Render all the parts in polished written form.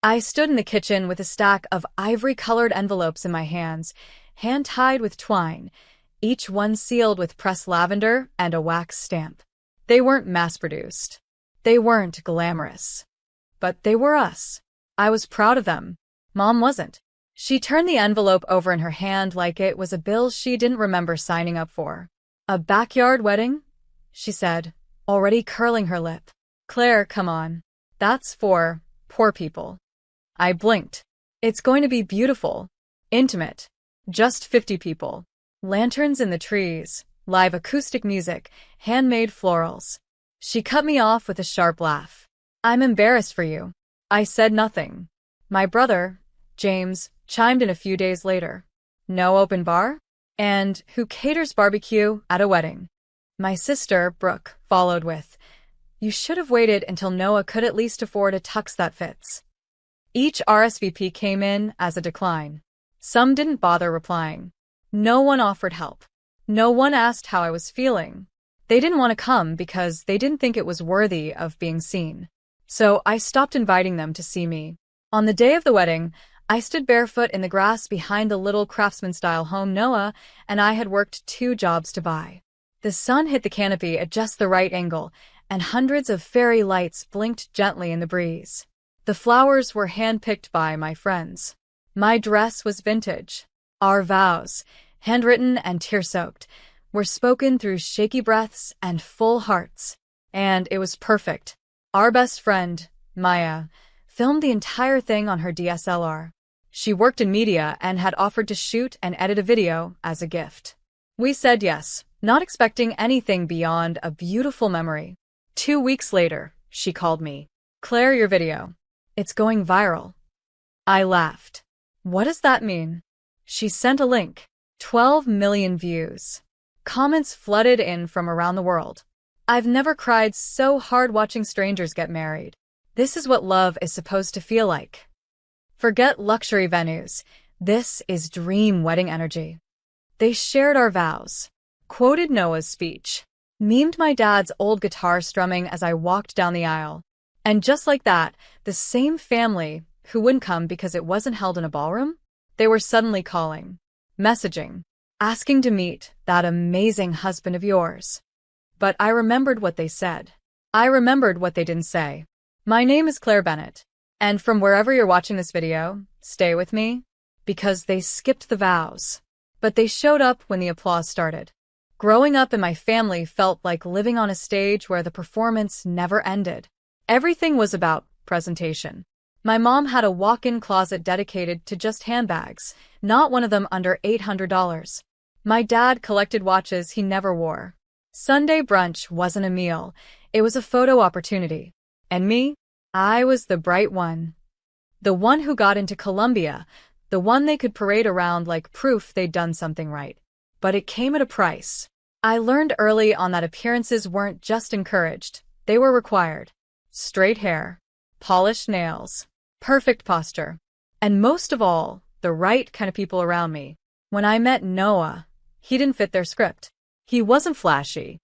I stood in the kitchen with a stack of ivory-colored envelopes in my hands, hand-tied with twine, each one sealed with pressed lavender and a wax stamp. They weren't mass-produced. They weren't glamorous. But they were us. I was proud of them. Mom wasn't. She turned the envelope over in her hand like it was a bill she didn't remember signing up for. "A backyard wedding?" she said, already curling her lip. "Claire, come on. That's for poor people." I blinked. "It's going to be beautiful. Intimate. Just 50 people. Lanterns in the trees, live acoustic music, handmade florals." She cut me off with a sharp laugh. "I'm embarrassed for you." I said nothing. My brother, James, chimed in a few days later. "No open bar? And who caters barbecue at a wedding?" My sister, Brooke, followed with, "You should have waited until Noah could at least afford a tux that fits." Each RSVP came in as a decline. Some didn't bother replying. No one offered help. No one asked how I was feeling. They didn't want to come because they didn't think it was worthy of being seen. So I stopped inviting them to see me. On the day of the wedding, I stood barefoot in the grass behind the little craftsman-style home Noah and I had worked 2 jobs to buy. The sun hit the canopy at just the right angle, and hundreds of fairy lights blinked gently in the breeze. The flowers were hand-picked by my friends. My dress was vintage. Our vows, handwritten and tear-soaked, were spoken through shaky breaths and full hearts. And it was perfect. Our best friend, Maya, filmed the entire thing on her DSLR. She worked in media and had offered to shoot and edit a video as a gift. We said yes, not expecting anything beyond a beautiful memory. 2 weeks later, she called me. "Claire, your video. It's going viral." I laughed. "What does that mean?" She sent a link. 12 million views. Comments flooded in from around the world. "I've never cried so hard watching strangers get married. This is what love is supposed to feel like. Forget luxury venues. This is dream wedding energy." They shared our vows, quoted Noah's speech, memed my dad's old guitar strumming as I walked down the aisle. And just like that, the same family who wouldn't come because it wasn't held in a ballroom, they were suddenly calling, messaging, asking to meet that amazing husband of yours. But I remembered what they said. I remembered what they didn't say. "My name is Claire Bennett, and from wherever you're watching this video, stay with me," because they skipped the vows. But they showed up when the applause started. Growing up in my family felt like living on a stage where the performance never ended. Everything was about presentation. My mom had a walk-in closet dedicated to just handbags, not one of them under $800. My dad collected watches he never wore. Sunday brunch wasn't a meal, it was a photo opportunity. And me? I was the bright one. The one who got into Columbia, the one they could parade around like proof they'd done something right. But it came at a price. I learned early on that appearances weren't just encouraged, they were required. Straight hair, polished nails, perfect posture, and most of all, the right kind of people around me. When I met Noah, he didn't fit their script. He wasn't flashy.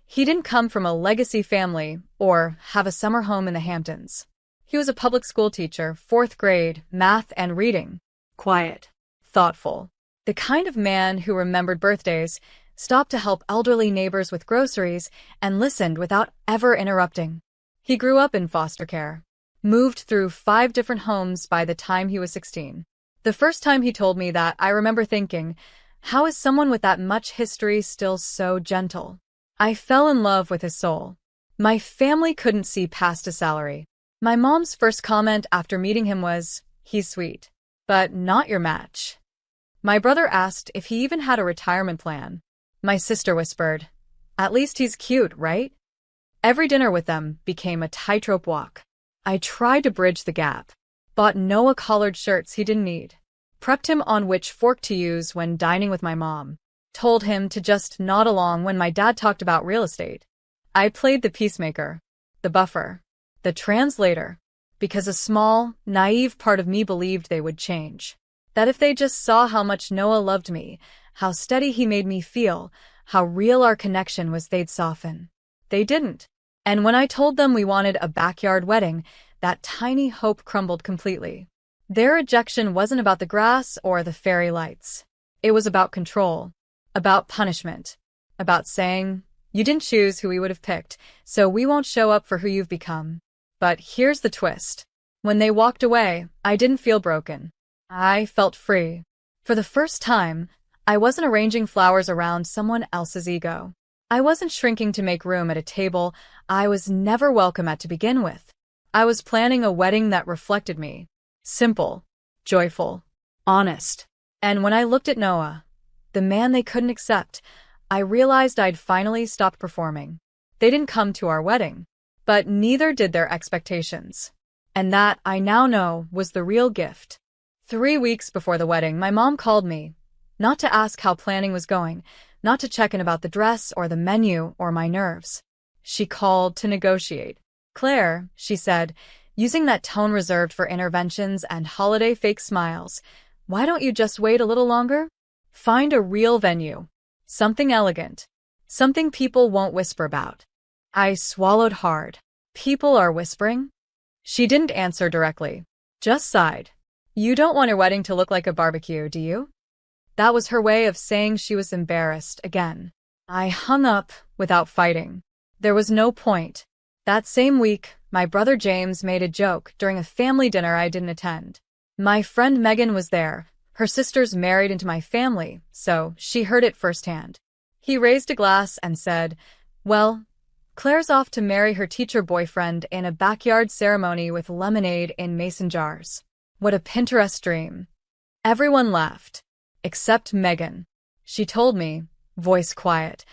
He didn't come from a legacy family or have a summer home in the Hamptons. He was a public school teacher, 4th grade, math and reading. Quiet, thoughtful, the kind of man who remembered birthdays, stopped to help elderly neighbors with groceries, and listened without ever interrupting. He grew up in foster care, moved through 5 different homes by the time he was 16. The first time he told me that, I remember thinking, how is someone with that much history still so gentle? I fell in love with his soul. My family couldn't see past his salary. My mom's first comment after meeting him was, "He's sweet, but not your match." My brother asked if he even had a retirement plan. My sister whispered, "At least he's cute, right?" Every dinner with them became a tightrope walk. I tried to bridge the gap, bought Noah collared shirts he didn't need, prepped him on which fork to use when dining with my mom, told him to just nod along when my dad talked about real estate. I played the peacemaker, the buffer, the translator, because a small, naive part of me believed they would change. That if they just saw how much Noah loved me, how steady he made me feel, how real our connection was, they'd soften. They didn't. And when I told them we wanted a backyard wedding, that tiny hope crumbled completely. Their rejection wasn't about the grass or the fairy lights. It was about control, about punishment, about saying, "You didn't choose who we would have picked, so we won't show up for who you've become." But here's the twist. When they walked away, I didn't feel broken. I felt free. For the first time, I wasn't arranging flowers around someone else's ego. I wasn't shrinking to make room at a table I was never welcome at to begin with. I was planning a wedding that reflected me. Simple, joyful, honest. And when I looked at Noah, the man they couldn't accept, I realized I'd finally stopped performing. They didn't come to our wedding, but neither did their expectations. And that, I now know, was the real gift. 3 weeks before the wedding, my mom called me, not to ask how planning was going, not to check in about the dress or the menu or my nerves. She called to negotiate. "Claire," she said, using that tone reserved for interventions and holiday fake smiles, "why don't you just wait a little longer? Find a real venue. Something elegant. Something people won't whisper about." I swallowed hard. People are whispering? She didn't answer directly, just sighed. "You don't want your wedding to look like a barbecue, do you?" That was her way of saying she was embarrassed again. I hung up without fighting. There was no point. That same week, my brother James made a joke during a family dinner I didn't attend. My friend Megan was there. Her sister's married into my family, so she heard it firsthand. He raised a glass and said, "Well, Claire's off to marry her teacher boyfriend in a backyard ceremony with lemonade in mason jars. What a Pinterest dream." Everyone laughed, except Megan. She told me, voice quiet,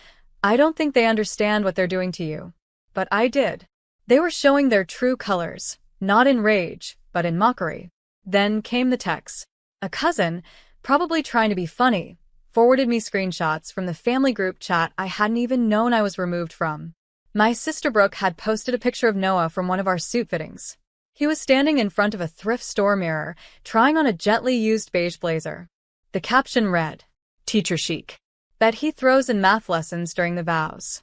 "I don't think they understand what they're doing to you." But I did. They were showing their true colors, not in rage, but in mockery. Then came the texts. A cousin, probably trying to be funny, forwarded me screenshots from the family group chat I hadn't even known I was removed from. My sister Brooke had posted a picture of Noah from one of our suit fittings. He was standing in front of a thrift store mirror, trying on a gently used beige blazer. The caption read, "Teacher chic. Bet he throws in math lessons during the vows."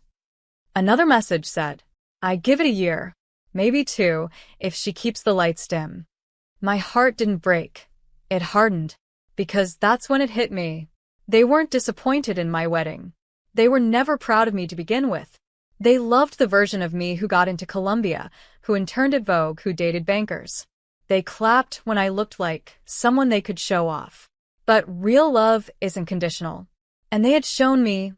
Another message said, "I give it a year, maybe 2, if she keeps the lights dim." My heart didn't break. It hardened, because that's when it hit me. They weren't disappointed in my wedding. They were never proud of me to begin with. They loved the version of me who got into Columbia, who interned at Vogue, who dated bankers. They clapped when I looked like someone they could show off. But real love isn't conditional. And they had shown me,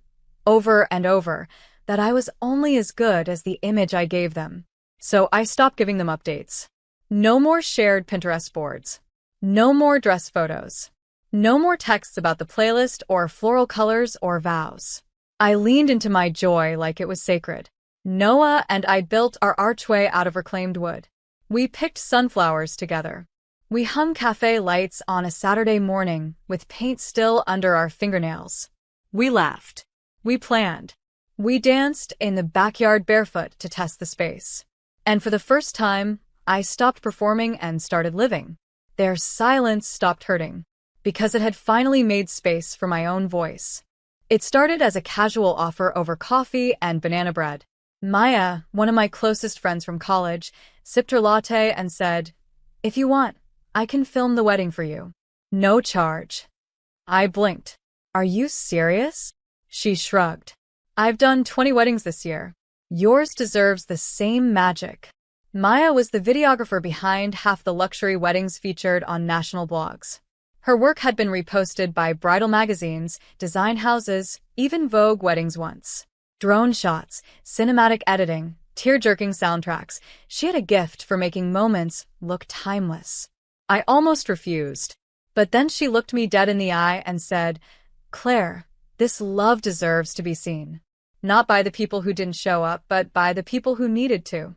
over and over, that I was only as good as the image I gave them. So I stopped giving them updates. No more shared Pinterest boards. No more dress photos. No more texts about the playlist or floral colors or vows. I leaned into my joy like it was sacred. Noah and I built our archway out of reclaimed wood. We picked sunflowers together. We hung cafe lights on a Saturday morning with paint still under our fingernails. We laughed. We planned. We danced in the backyard barefoot to test the space. And for the first time, I stopped performing and started living. Their silence stopped hurting, because it had finally made space for my own voice. It started as a casual offer over coffee and banana bread. Maya, one of my closest friends from college, sipped her latte and said, "If you want, I can film the wedding for you. No charge." I blinked. "Are you serious?" She shrugged. "I've done 20 weddings this year. Yours deserves the same magic." Maya was the videographer behind half the luxury weddings featured on national blogs. Her work had been reposted by bridal magazines, design houses, even Vogue weddings once. Drone shots, cinematic editing, tear-jerking soundtracks. She had a gift for making moments look timeless. I almost refused. But then she looked me dead in the eye and said, "Claire, this love deserves to be seen. Not by the people who didn't show up, but by the people who needed to."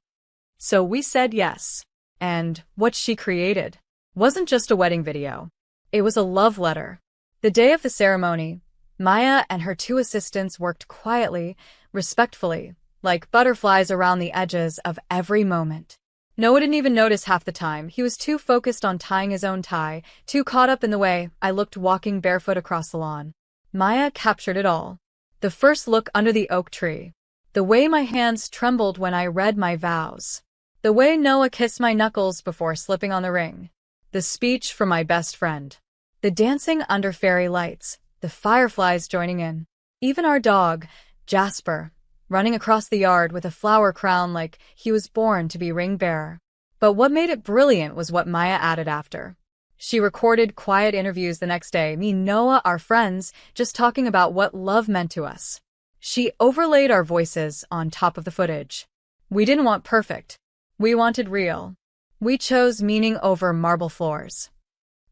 So we said yes. And what she created wasn't just a wedding video. It was a love letter. The day of the ceremony, Maya and her 2 assistants worked quietly, respectfully, like butterflies around the edges of every moment. Noah didn't even notice half the time. He was too focused on tying his own tie, too caught up in the way I looked walking barefoot across the lawn. Maya captured it all. The first look under the oak tree. The way my hands trembled when I read my vows. The way Noah kissed my knuckles before slipping on the ring. The speech from my best friend. The dancing under fairy lights. The fireflies joining in. Even our dog, Jasper, running across the yard with a flower crown like he was born to be ring bearer. But what made it brilliant was what Maya added after. She recorded quiet interviews the next day, me, Noah, our friends, just talking about what love meant to us. She overlaid our voices on top of the footage. We didn't want perfect. We wanted real. We chose meaning over marble floors.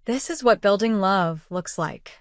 This is what building love looks like.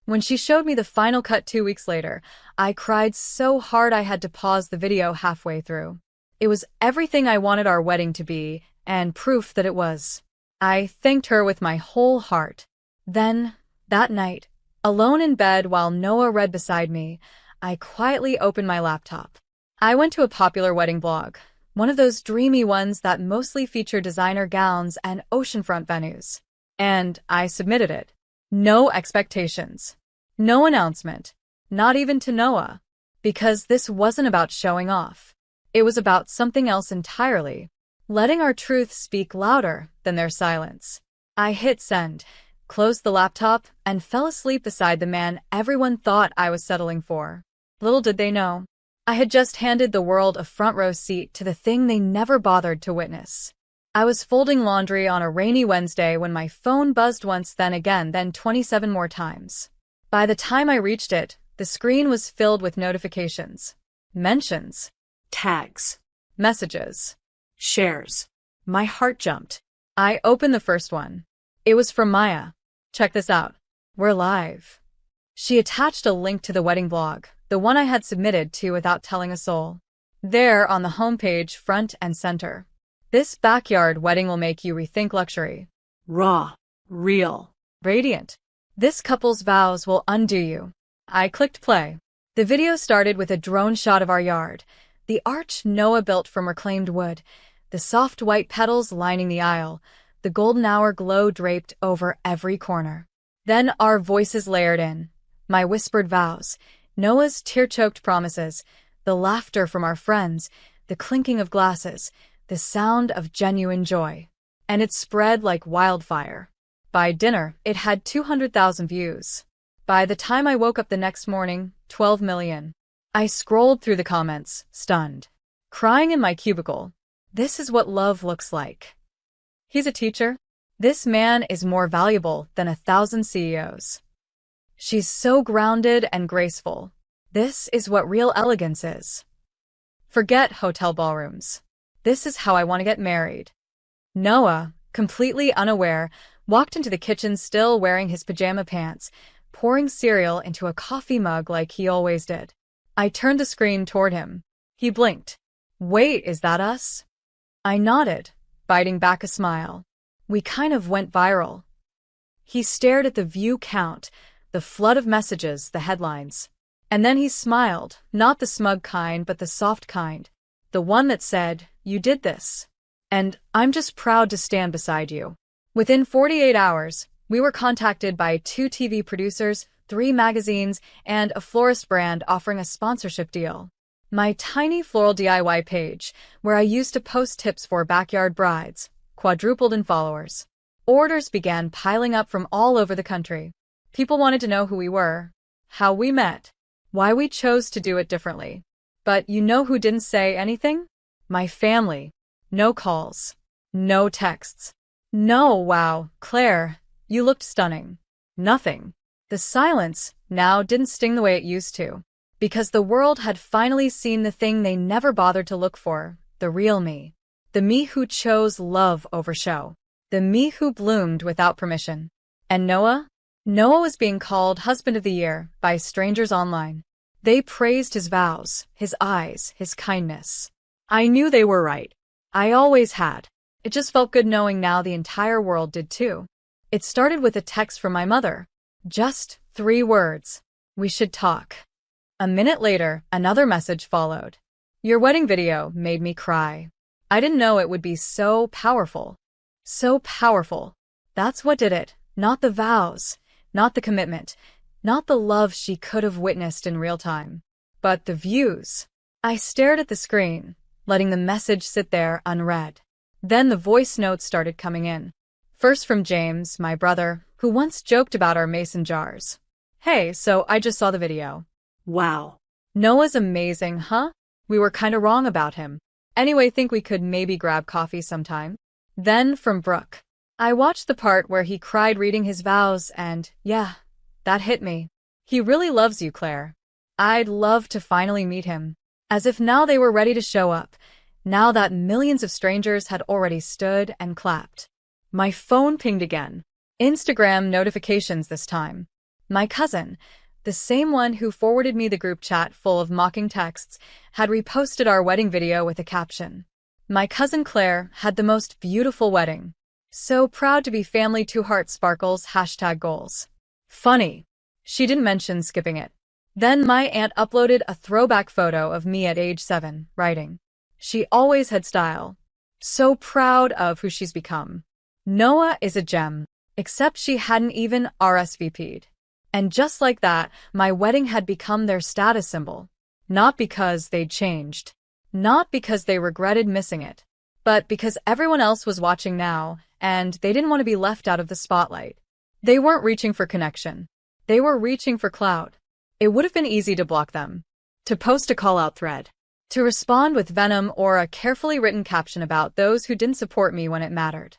When she showed me the final cut 2 weeks later, I cried so hard I had to pause the video halfway through. It was everything I wanted our wedding to be, and proof that it was. I thanked her with my whole heart. Then, that night, alone in bed while Noah read beside me, I quietly opened my laptop. I went to a popular wedding blog, one of those dreamy ones that mostly feature designer gowns and oceanfront venues. And I submitted it. No expectations. No announcement. Not even to Noah. Because this wasn't about showing off. It was about something else entirely. Letting our truth speak louder than their silence. I hit send, closed the laptop, and fell asleep beside the man everyone thought I was settling for. Little did they know, I had just handed the world a front row seat to the thing they never bothered to witness. I was folding laundry on a rainy Wednesday when my phone buzzed once, then again, then 27 more times. By the time I reached it, the screen was filled with notifications, mentions, tags, messages, shares. My heart jumped. I opened the first one. It was from Maya. Check this out. We're live. She attached a link to the wedding blog, the one I had submitted to without telling a soul. There on the homepage, front and center. This backyard wedding will make you rethink luxury. Raw. Real. Radiant. This couple's vows will undo you. I clicked play. The video started with a drone shot of our yard. The arch Noah built from reclaimed wood. The soft white petals lining the aisle. The golden hour glow draped over every corner. Then our voices layered in. My whispered vows. Noah's tear-choked promises. The laughter from our friends. The clinking of glasses. The sound of genuine joy. And it spread like wildfire. By dinner, it had 200,000 views. By the time I woke up the next morning, 12 million. I scrolled through the comments, stunned. Crying in my cubicle. This is what love looks like. He's a teacher. This man is more valuable than 1,000 CEOs. She's so grounded and graceful. This is what real elegance is. Forget hotel ballrooms. This is how I want to get married. Noah, completely unaware, walked into the kitchen still wearing his pajama pants, pouring cereal into a coffee mug like he always did. I turned the screen toward him. He blinked. Wait, is that us? I nodded, biting back a smile. We kind of went viral. He stared at the view count, the flood of messages, the headlines. And then he smiled, not the smug kind but the soft kind. The one that said, "You did this. And I'm just proud to stand beside you." Within 48 hours, we were contacted by 2 TV producers, 3 magazines, and a florist brand offering a sponsorship deal. My tiny floral DIY page, where I used to post tips for backyard brides, quadrupled in followers. Orders began piling up from all over the country. People wanted to know who we were, how we met, why we chose to do it differently. But you know who didn't say anything? My family. No calls. No texts. No, wow, Claire, you looked stunning. Nothing. The silence now didn't sting the way it used to. Because the world had finally seen the thing they never bothered to look for, the real me. The me who chose love over show. The me who bloomed without permission. And Noah? Noah was being called Husband of the Year by strangers online. They praised his vows, his eyes, his kindness. I knew they were right. I always had. It just felt good knowing now the entire world did too. It started with a text from my mother. Just 3 words. We should talk. A minute later, another message followed. Your wedding video made me cry. I didn't know it would be so powerful. So powerful. That's what did it. Not the vows. Not the commitment. Not the love she could have witnessed in real time. But the views. I stared at the screen. letting the message sit there unread. Then the voice notes started coming in. First from James, my brother, who once joked about our mason jars. Hey, so I just saw the video. Wow. Noah's amazing, huh? We were kinda wrong about him. Anyway, think we could maybe grab coffee sometime? Then from Brooke. I watched the part where he cried reading his vows and, yeah, that hit me. He really loves you, Claire. I'd love to finally meet him. As if now they were ready to show up, now that millions of strangers had already stood and clapped. My phone pinged again. Instagram notifications this time. My cousin, the same one who forwarded me the group chat full of mocking texts, had reposted our wedding video with a caption. My cousin Claire had the most beautiful wedding. So proud to be family 2 heart sparkles #goals. Funny. She didn't mention skipping it. Then my aunt uploaded a throwback photo of me at age 7, writing, "She always had style. So proud of who she's become. Noah is a gem, except she hadn't even RSVP'd. And just like that, my wedding had become their status symbol. Not because they'd changed. Not because they regretted missing it. But because everyone else was watching now, and they didn't want to be left out of the spotlight. They weren't reaching for connection. They were reaching for clout. It would have been easy to block them. To post a call-out thread. To respond with venom or a carefully written caption about those who didn't support me when it mattered.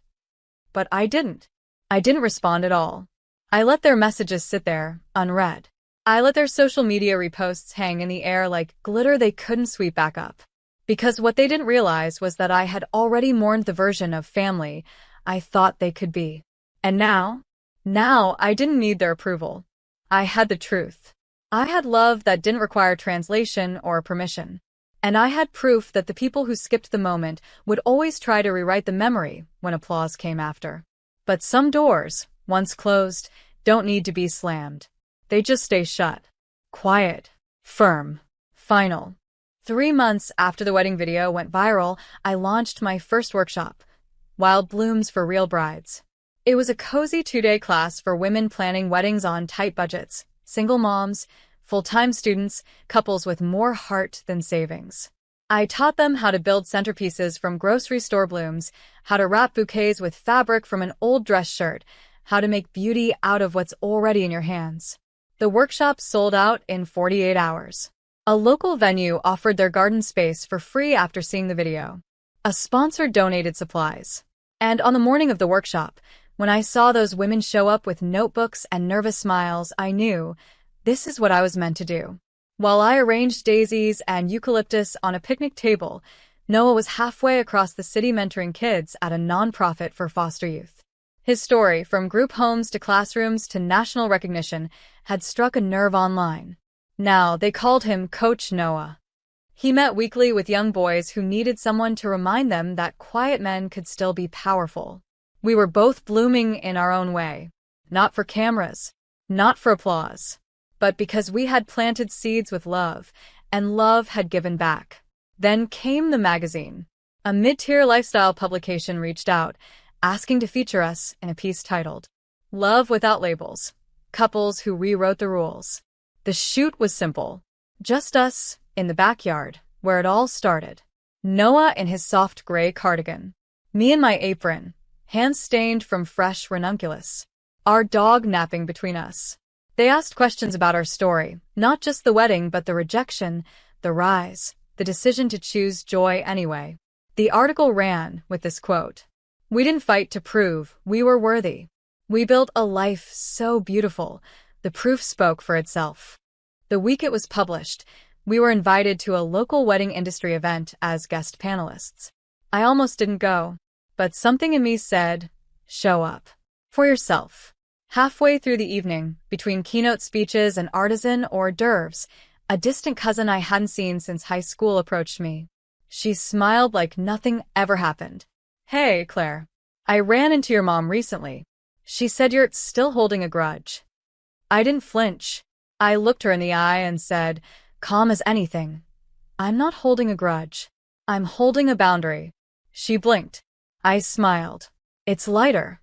But I didn't. I didn't respond at all. I let their messages sit there, unread. I let their social media reposts hang in the air like glitter they couldn't sweep back up. Because what they didn't realize was that I had already mourned the version of family I thought they could be. And now I didn't need their approval. I had the truth. I had love that didn't require translation or permission. And I had proof that the people who skipped the moment would always try to rewrite the memory when applause came after. But some doors, once closed, don't need to be slammed. They just stay shut. Quiet. Firm. Final. 3 months after the wedding video went viral, I launched my first workshop, Wild Blooms for Real Brides. It was a cozy 2-day class for women planning weddings on tight budgets, single moms, full-time students, couples with more heart than savings. I taught them how to build centerpieces from grocery store blooms, how to wrap bouquets with fabric from an old dress shirt, how to make beauty out of what's already in your hands. The workshop sold out in 48 hours. A local venue offered their garden space for free after seeing the video. A sponsor donated supplies. And on the morning of the workshop, when I saw those women show up with notebooks and nervous smiles, I knew this is what I was meant to do. While I arranged daisies and eucalyptus on a picnic table, Noah was halfway across the city mentoring kids at a nonprofit for foster youth. His story, from group homes to classrooms to national recognition, had struck a nerve online. Now they called him Coach Noah. He met weekly with young boys who needed someone to remind them that quiet men could still be powerful. We were both blooming in our own way. Not for cameras, not for applause, but because we had planted seeds with love, and love had given back. Then came the magazine. A mid-tier lifestyle publication reached out, asking to feature us in a piece titled, "Love Without Labels, Couples Who Rewrote the Rules." The shoot was simple. Just us, in the backyard, where it all started. Noah in his soft gray cardigan. Me in my apron, hands stained from fresh ranunculus. Our dog napping between us. They asked questions about our story, not just the wedding but the rejection, the rise, the decision to choose joy anyway. The article ran with this quote, "We didn't fight to prove we were worthy. We built a life so beautiful, the proof spoke for itself." The week it was published, we were invited to a local wedding industry event as guest panelists. I almost didn't go, but something in me said, show up. For yourself. Halfway through the evening, between keynote speeches and artisan hors d'oeuvres, a distant cousin I hadn't seen since high school approached me. She smiled like nothing ever happened. "Hey, Claire. I ran into your mom recently. She said you're still holding a grudge." I didn't flinch. I looked her in the eye and said, calm as anything, "I'm not holding a grudge. I'm holding a boundary." She blinked. I smiled. "It's lighter."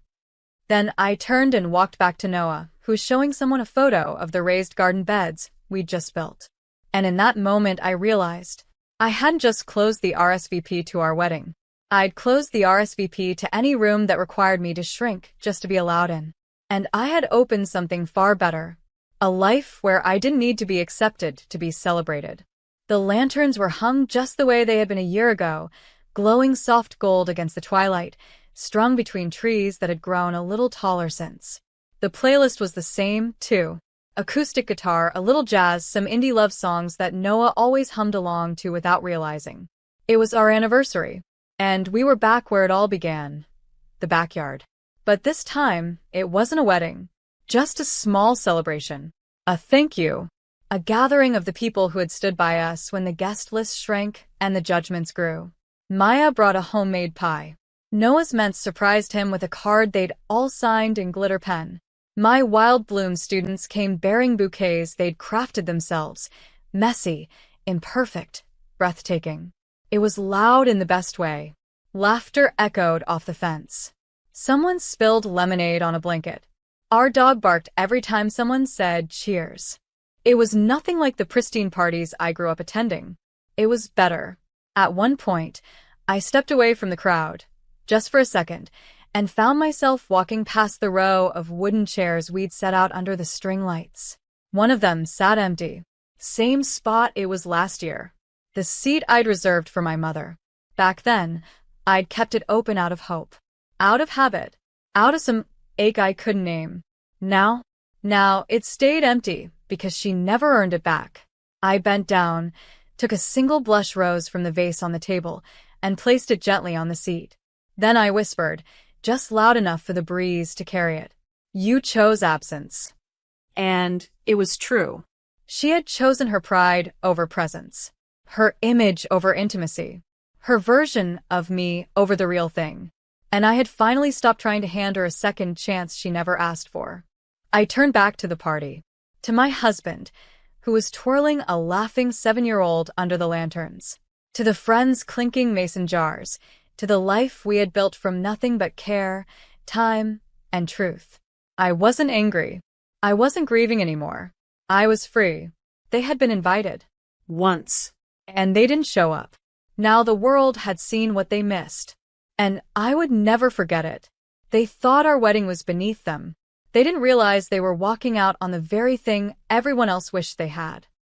Then I turned and walked back to Noah, who was showing someone a photo of the raised garden beds we'd just built. And in that moment I realized, I hadn't just closed the RSVP to our wedding. I'd closed the RSVP to any room that required me to shrink just to be allowed in. And I had opened something far better. A life where I didn't need to be accepted to be celebrated. The lanterns were hung just the way they had been a year ago, glowing soft gold against the twilight, strung between trees that had grown a little taller since. The playlist was the same, too. Acoustic guitar, a little jazz, some indie love songs that Noah always hummed along to without realizing. It was our anniversary, and we were back where it all began, the backyard. But this time, it wasn't a wedding, just a small celebration. A thank you. A gathering of the people who had stood by us when the guest list shrank and the judgments grew. Maya brought a homemade pie. Noah's ments surprised him with a card they'd all signed in glitter pen. My Wild Bloom students came bearing bouquets they'd crafted themselves. Messy, imperfect, breathtaking. It was loud in the best way. Laughter echoed off the fence. Someone spilled lemonade on a blanket. Our dog barked every time someone said cheers. It was nothing like the pristine parties I grew up attending. It was better. At one point, I stepped away from the crowd, just for a second, and found myself walking past the row of wooden chairs we'd set out under the string lights. One of them sat empty. Same spot it was last year. The seat I'd reserved for my mother. Back then, I'd kept it open out of hope. Out of habit. Out of some ache I couldn't name. Now it stayed empty because she never earned it back. I bent down, took a single blush rose from the vase on the table, and placed it gently on the seat. Then I whispered, just loud enough for the breeze to carry it. You chose absence. And it was true. She had chosen her pride over presence. Her image over intimacy. Her version of me over the real thing. And I had finally stopped trying to hand her a second chance she never asked for. I turned back to the party. To my husband, who was twirling a laughing 7-year-old under the lanterns. To the friends clinking mason jars. To the life we had built from nothing but care, time, and truth. I wasn't angry. I wasn't grieving anymore. I was free. They had been invited. Once. And they didn't show up. Now the world had seen what they missed. And I would never forget it. They thought our wedding was beneath them. They didn't realize they were walking out on the very thing everyone else wished they had.